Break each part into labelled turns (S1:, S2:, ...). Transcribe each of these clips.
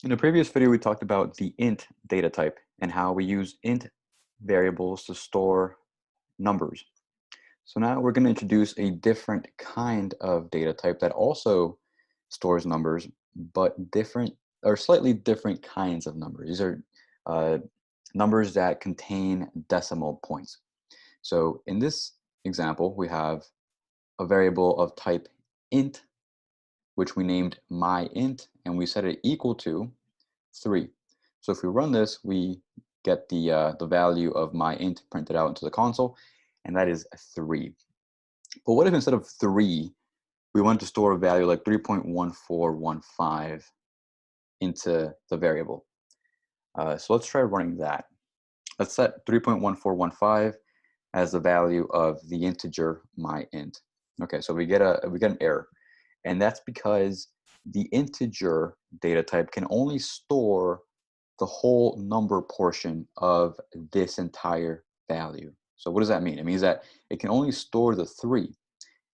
S1: In the previous video, we talked about the int data type and how we use int variables to store numbers. So now we're going to introduce a different kind of data type that also stores numbers, but different or slightly different kinds of numbers. These are uh, numbers that contain decimal points. So in this example, we have a variable of type int, which we named myInt, and we set it equal to 3. So if we run this, we get the value of myInt printed out into the console, and that is 3. But what if instead of 3, we want to store a value like 3.1415 into the variable? So let's try running that. Let's set 3.1415 as the value of the integer myInt. Okay, so we get an error, and that's because the integer data type can only store the whole number portion of this entire value. So what does that mean? It means that it can only store the 3.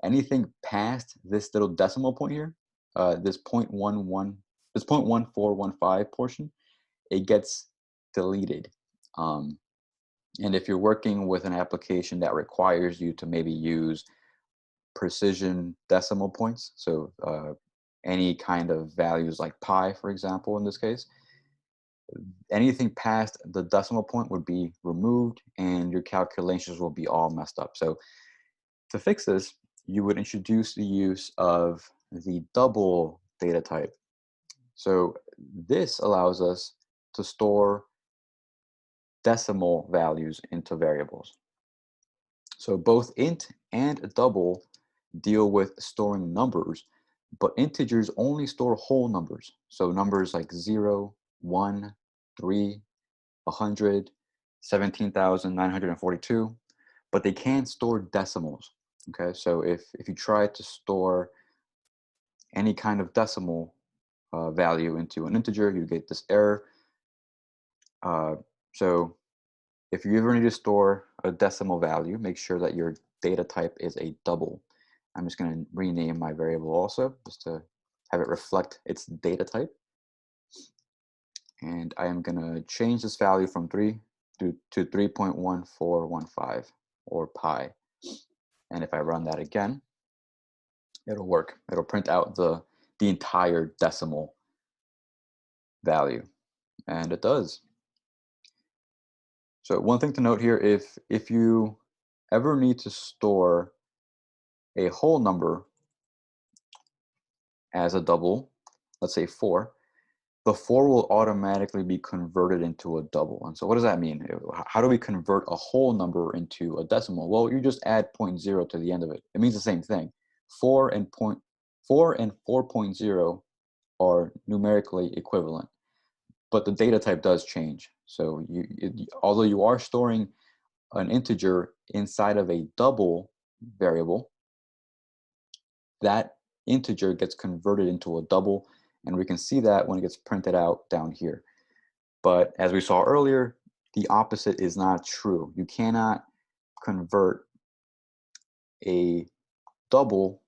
S1: Anything past this little decimal point here, this 0.1415 portion, it gets deleted. And if you're working with an application that requires you to maybe use precision decimal points, so any kind of values like pi, for example, in this case, anything past the decimal point would be removed and your calculations will be all messed up. So to fix this, you would introduce the use of the double data type. So this allows us to store decimal values into variables. So both int and double deal with storing numbers, but integers only store whole numbers. So numbers like 0, 1, 3, 100, 17,942, but they can store decimals. Okay, so if you try to store any kind of decimal value into an integer, you get this error. So if you ever need to store a decimal value, make sure that your data type is a double. I'm just going to rename my variable also, just to have it reflect its data type. And I am going to change this value from 3 to 3.1415, or pi. And if I run that again, it'll work. It'll print out the entire decimal value. And it does. So one thing to note here, if you ever need to store a whole number as a double, let's say 4, the 4 will automatically be converted into a double. And so what does that mean? How do we convert a whole number into a decimal? Well, you just add 0.0 to the end of it. It means the same thing. 4 and 4.0 are numerically equivalent, but the data type does change. So although you are storing an integer inside of a double variable, that integer gets converted into a double, and we can see that when it gets printed out down here. But as we saw earlier, the opposite is not true. You cannot convert a double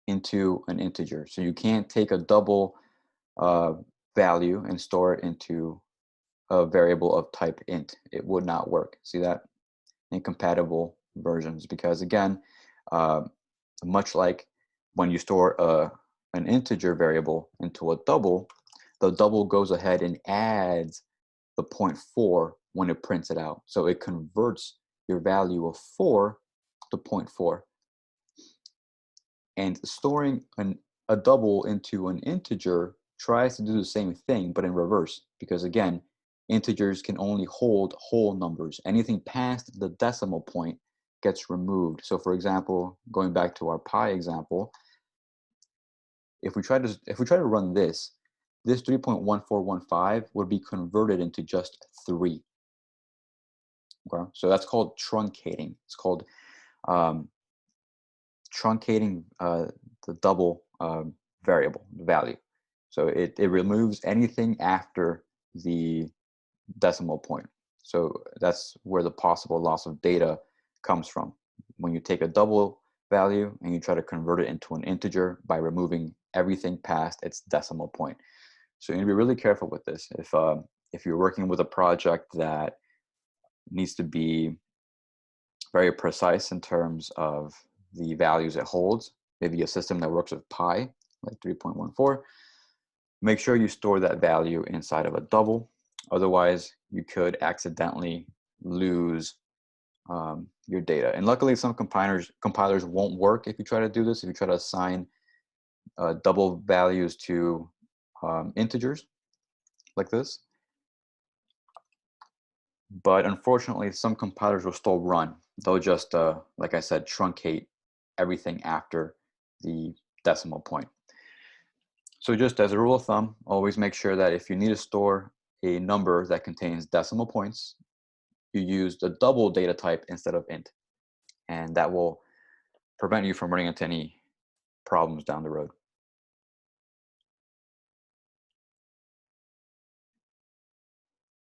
S1: into an integer. So you can't take a double value and store it into a variable of type int. It would not work. See that? Incompatible versions, because again, much like when you store an integer variable into a double, the double goes ahead and adds the 0.4 when it prints it out. So it converts your value of 4 to 0.4. And storing a double into an integer tries to do the same thing, but in reverse, because again, integers can only hold whole numbers. Anything past the decimal point gets removed. So for example, going back to our pi example, if we try to run this 3.1415 would be converted into just 3. Okay, so that's called truncating. It's called truncating the double variable value. So it removes anything after the decimal point. So that's where the possible loss of data comes from. When you take a double value and you try to convert it into an integer by removing everything past its decimal point. So you need to be really careful with this. If you're working with a project that needs to be very precise in terms of the values it holds, maybe a system that works with pi, like 3.14, make sure you store that value inside of a double. Otherwise, you could accidentally lose your data. And luckily, some compilers won't work if you try to do this. If you try to assign double values to integers like this. But unfortunately, some compilers will still run. They'll just, like I said, truncate everything after the decimal point. So just as a rule of thumb, always make sure that if you need to store a number that contains decimal points, you use the double data type instead of int. And that will prevent you from running into any problems down the road.